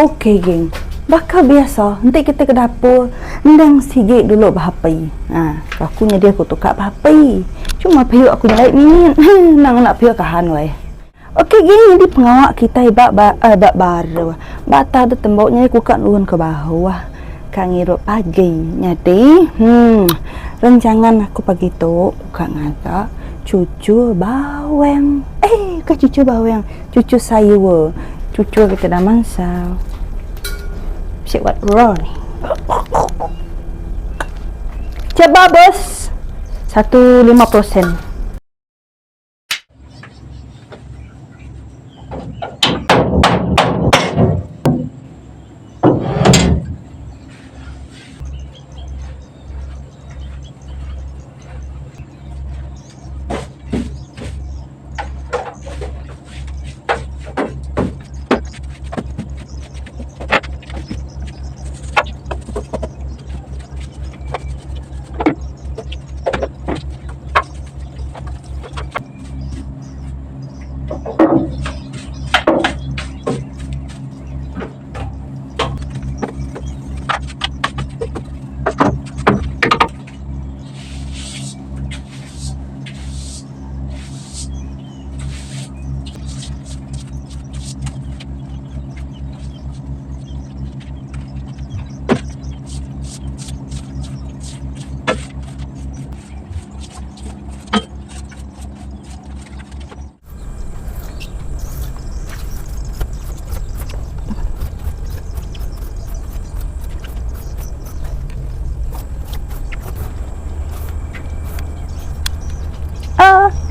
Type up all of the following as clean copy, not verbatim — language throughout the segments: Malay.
Okey geng, bakal biasa nanti kita ke dapur ndang sigit dulu bahapai. Aku dia aku tukar bahapai. Cuma piuk aku nyalai minit. Nang nak piuk kahan wai. Okey geng, jadi pengawak kita ibak baru. Bata ada temboknya aku kat nuhun ke bawah. Kang ngiruk pagi. Jadi, rencangan aku pagi tu aku ngajak cucu bawang. Ke cucu bawang, cucu sayur. Cucu kita dah mansal. Siap buat raw ni. Coba bos 150%.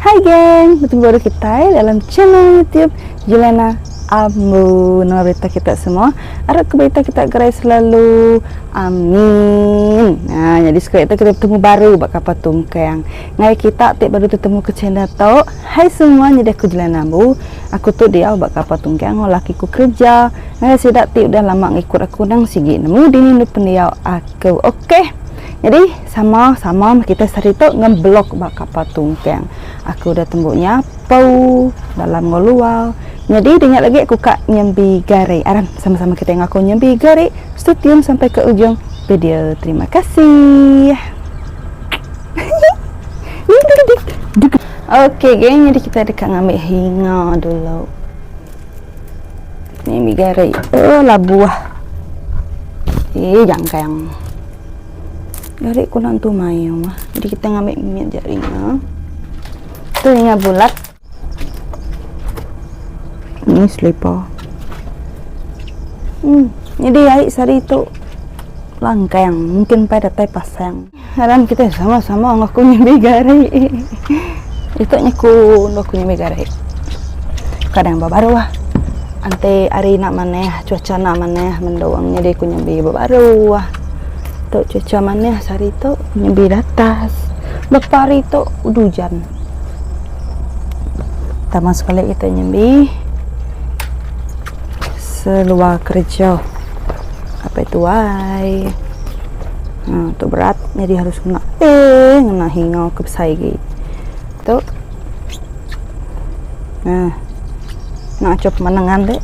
Hai geng, bertemu baru kita dalam channel YouTube Jelena Ambu. Nama berita kita semua, harap berita kita gerai selalu, amin. Jadi sekarang kita bertemu baru bak kapal tungkang. Ngai kita tik baru bertemu ke channel tu. Hai semua, jadi aku Jelena Ambu. Aku tu dia bak kapal tungkang, laki ku kerja. Ngai sidak tik udah lama ngikut aku nang sigi nemu dini nu pendiau aku. Okey. Jadi sama-sama kita sarito ngeblok bak kapal tungkang. Aku udah tembuknya pau dalam ngolual. Jadi dengar lagi aku kak nyambi gare. Aran sama-sama kita yang aku nyambi gare. Stay tune sampai ke ujung video. Terima kasih. Okey geng, jadi kita dekat ngambil hinga dulu. Nyambi gare. Lah buah. Jangan yang gare kulang tu mayo mah. Jadi kita ngambil minyak jaringnya. Tu minyak bulat. Ini slipper. Jadi air sari tu langkang. Mungkin pada tai pasang. Haran kita sama-sama ngaku nyambi gare. Itu nyaku aku nyambi gare. Kadang babaru lah. Ante hari nak maneh, cuaca nak maneh mendawang. Jadi aku nyambi babaru lah. Tu cuaca maneh sari tu nyambi datas. Lepas hari tu hujan. Pertama sekali kita nyambi seluar kerja. Apa itu wai? Tu berat, jadi harus kena kena hingga ke saigi. Tu. Nak cop menangan dek.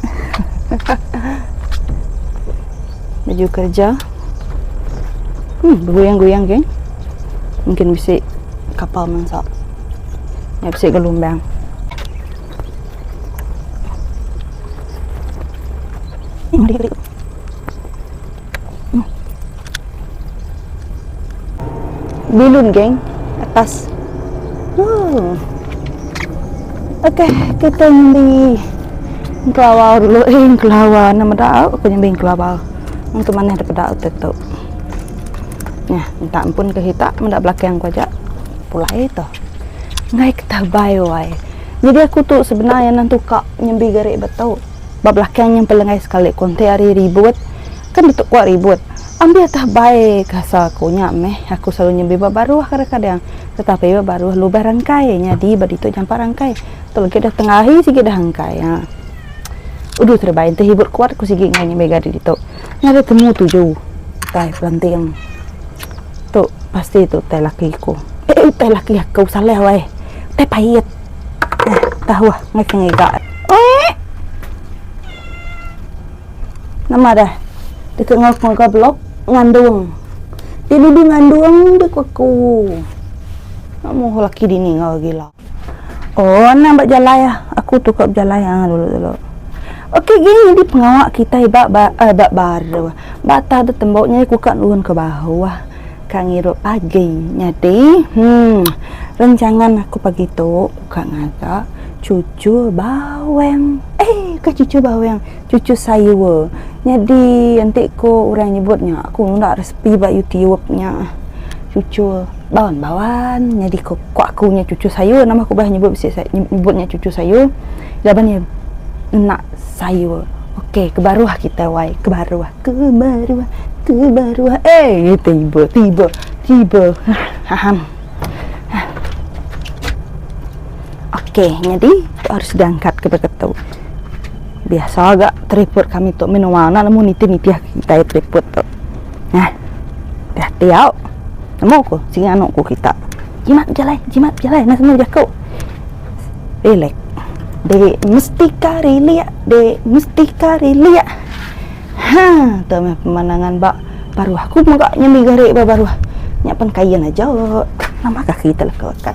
Baju kerja. Bergoyang-goyang geng. Mungkin bisa kapal mansak. Ya bisa gelombang. Bilun geng atas. Okey, kita nyambi kelawar dulu. Kelawar nama dah aku nyambi kelawar. Untuk mana ada pada tetap. Minta ampun ke kita mendak belakang aku aja pulai itu ngai kita bayai. Jadi aku tuh sebenarnya nanti kak nyambi gare betul bab belakang yang pelengai sekali konte hari ribut kan betul kuat ribut ambil tah baik kasa aku nyameh aku selalu nyambi baru kadang-kadang tetapi baru lu barangkai nyadi bad itu jampa rangkai tuh lagi dah tengahi sigi dah rangkai udah terbaik teh hibur kuat aku sigi ngai nyambi gare itu nyada temu 7 tai planting tuh pasti itu teh lakiku teh laki aku salah wae teh pahit tahu ngai ngegak nama dah dekat ngau blok ngandung dia duduk ngandung dekat aku kamu laki dini ngau gila. Oh nak berjalan ya, aku tukar berjalan ya dulu. Okey gini di pengawak kita ibak baru bata ada temboknya aku kat turun ke bawah kang ngirup pagi nyadi rencangan aku pagi tu buka ngagak cucu bawang cucu bawang cucu sayur jadi nanti ko orang nyebutnya aku nak resipi bak YouTube-nya cucu bawan jadi ko aku nya cucu sayur nama aku bah nyebutnya cucu sayur jawabannya nak sayur. Okey kebaruah kita wai kebaruah tiba okey jadi harus diangkat ke begitu biasa agak tripod kami tu minum mana namun niti kita tripod tu nah hati-hati au namo ko sing anakku kita jimat jalan nak semua jakau relax de mesti kari liat tu pemandangan bak baru aku enggak nyambi garek baru nyapan kayan aja nama kaki terlekat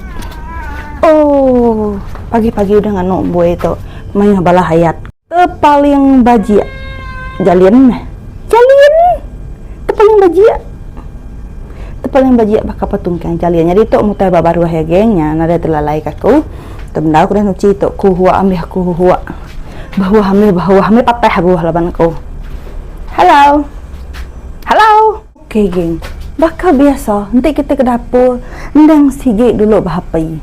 oh pagi-pagi udah nganok boy itu main bala hayat paling bajia jalian paling bajia bakal patungkan jalian jadi tu mutai baru ya gengnya nada telalai kaku tembak aku dah nuci tu ku huwa ambil bahwa hamil patah buah laban aku halo okey geng bakal biasa nanti kita ke dapur ndang sige dulu bahapai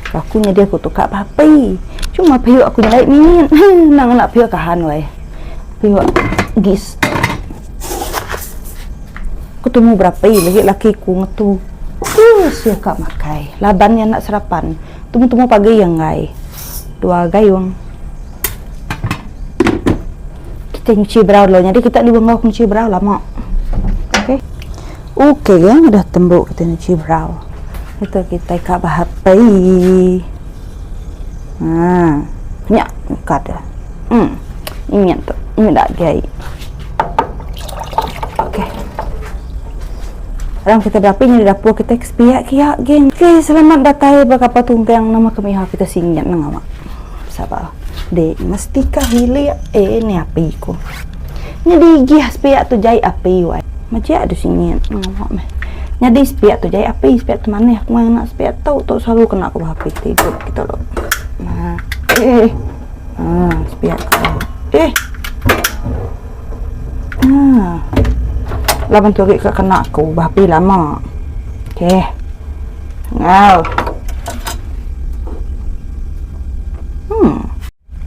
aku nya dia aku tukar bahapai cuma piuk aku nyalai minit nang nak piuk kahan wai piuk gis aku temu berapa lagi laki ku ngetu suka makai labannya nak sarapan temu pagi yang gai 2 gayung kita nyuci brau dulu jadi kita di bengau nyuci brau lama okey kan udah tembok kita nyuci brau itu kita kak bahapai nyak kada ini tu ini dah gai okey orang kita berapa ini di dapur kita ekspiak kia geng okey selamat datang bakal tunggang nama kami kita singgah nang awak sabar de mesti kahili ni api ko jadi gih spiak tu jai api wai macam ada singgah awak meh jadi spiak tu jai api spiak tu mana aku nak spiak tahu tu selalu kena aku api tidur kita loh spiak laban tu ke kena aku bahapi lama okey ngau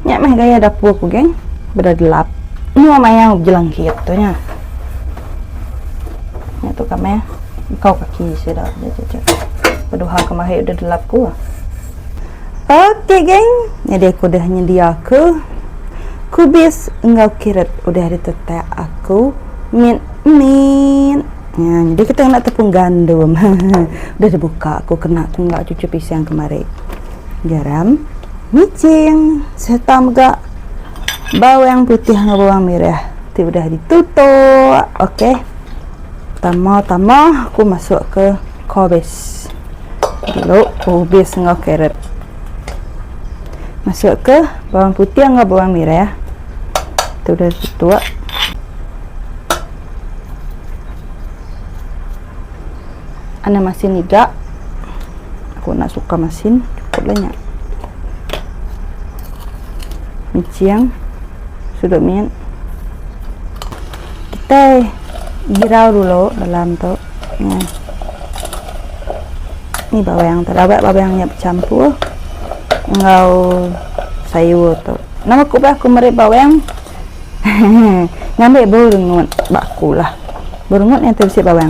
nyak mah gaya dapur aku geng berdelap ini mama yang jelangkit tu nya tu kami kau kaki sudah berdoa kemahir udah delap ku okey geng jadi aku dah nyedia aku kubis engkau kirat udah ditetek aku min jadi kita nak tepung gandum udah dibuka aku kena aku enggak cuci pisang kemarin garam micin serta juga bawang putih dengan bawang merah itu udah ditutup okey tama aku masuk ke kubis dulu kubis dengan carrot masuk ke bawang putih dengan bawang merah itu udah ditutup ana masin juga aku nak suka masin cukup banyak micin sudah min kita girau dulu dalam tu ini bawang terawat bawangnya bercampur ngau sayur tu nama aku merek bawang ngambil berungut baku lah berungut yang terisi bawang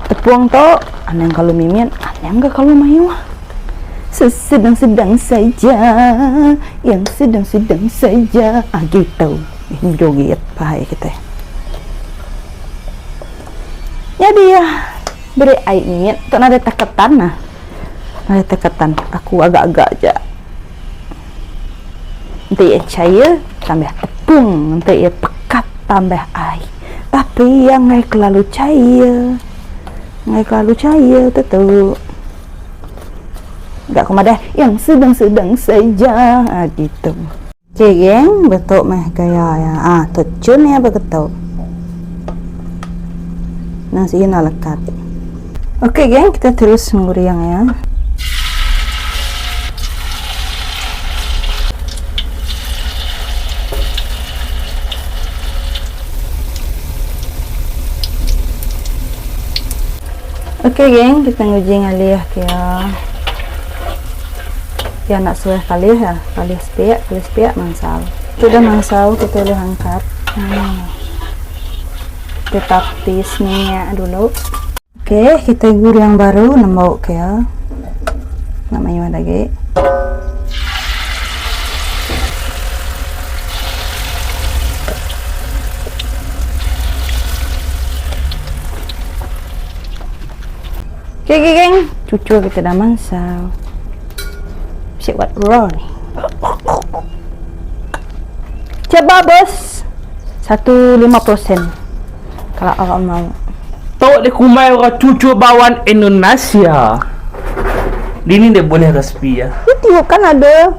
tepung tu anang kalau mimin anang enggak kalau mayu sedang-sedang saja yang sedang-sedang saja gitu ini joget pahai kita jadi ya beri air minyak tak ada teketan aku agak-agak aja Nanti cair tambah tepung, nanti pekat tambah air. Tapi yang nggak terlalu cair, tentu nggak komadah, yang sedang-sedang saja gitu. Oke geng, betul mah gaya ya. Tucun ya begitu. Nasinya lekat. Oke geng, kita terus nguriang ya. Oke geng, kita nguji ngalih ya nak suai kali ya, kali sepiak mangsal. Sudah mangsal kita boleh angkat. Kita tapis minyak dulu. Oke, kita gurih yang baru nembok ya. Namanya lagi. Oke geng, cucu kita dah mansal. Siap buat raw nih. Coba bos, 150% kalau awak mau. Tahu deh kumai orang cucu bawaan Indonesia. Ini dia boleh respi ya. Itu kan ada.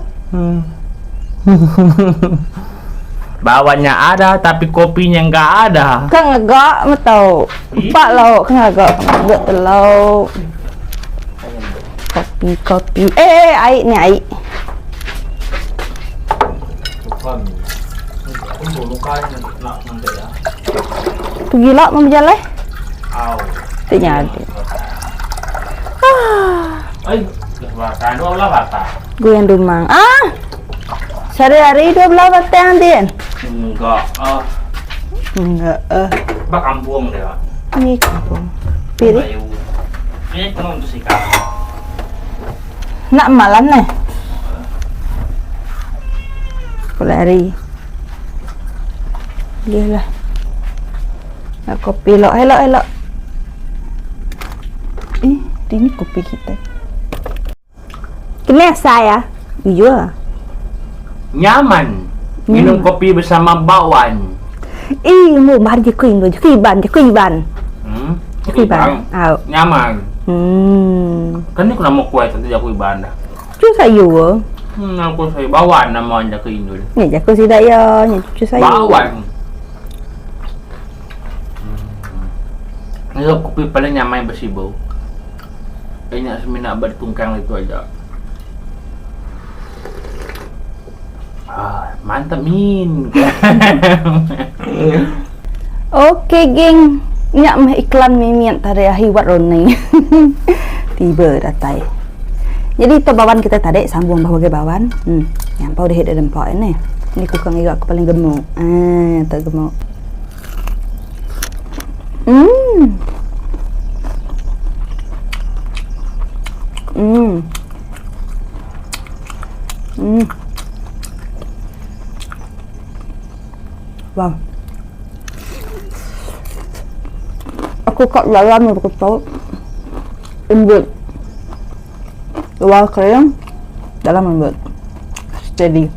Bawannya ada tapi kopinya nggak ada. Kan agak mau tahu. Empat lauk kan agak telur. Kopi. Air ni air. Tu gila mau berjalan? Tidak ada. Gue yang dumang. Sehari-hari 12 batang din. Enggak. Bak kampung deh, Pak. Ini kampung. Pilih. Ini tenang tu sih kak. Nak malam nih. Kulari. Lihatlah. Nak kopi elok. Ini kopi kita. Kena saya. Iya. Nyaman. Minum kopi bersama bakwan. Mau mari je kuing ban. Nyaman. Kan ni kena mau kuat nanti aku ibadah. Cucu saya. Aku saya bakwan namanya ke Indo. Ni jaku si daya, ni cucu saya. Bakwan. Ini kopi paling nyaman bersih bau. Banyak seminat bertungkang itu aja. Mantap min. Oke geng, nyak mah iklan mimian tadi hiwat roni. Tiba datai. Jadi itu bawan kita tadi sambung bahagia bawan. Nyampau di hidung dempak ini. Ini kukang juga aku paling gemuk. Tak gemuk. Wow. Aku kat dalam ni betul. Lembut. Luar kering, dalam lembut. Steady.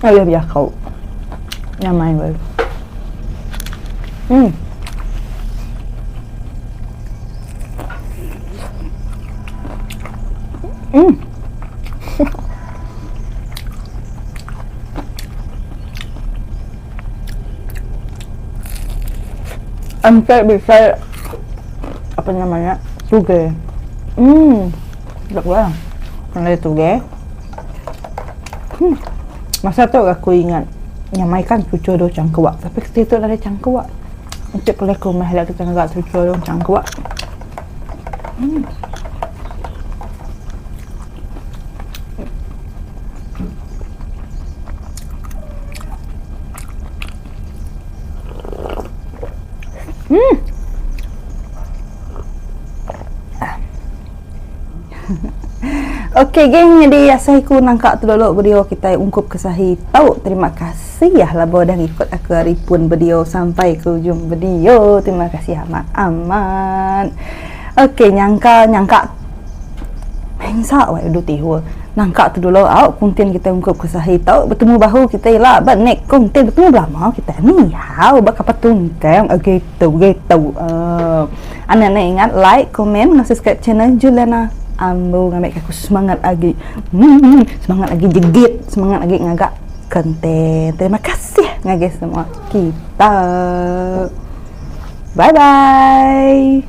Ayo biar kau nyamai baru. Sampai bisa apa namanya tuge. Sedap banget. Ada tuge. Masa tu aku ingat nyamai kan cucu do cangkuak, tapi situ ada cangkuak. Untuk kalau aku mah ada cangkuak cucu do cangkuak. Okey geng, jadi asai ku nangkak tu dulu video kita ungkup kesahi tahu. Terima kasih ya lah dah ikut aku hari pun video sampai ke ujung video. Terima kasih amat. Okey, nyangka mengsa wai udah tihu. Nangkak tu dulu konten kita ungkup kesahi tahu bertemu bahu kita lah banek konten bertemu lama kita ni hau bakal patungkan gitu. Anda ingat like, komen, subscribe channel Juliana Ambo ngambil aku semangat lagi jegit, semangat lagi ngagak konten. Terima kasih ngagak semua kita. Bye bye.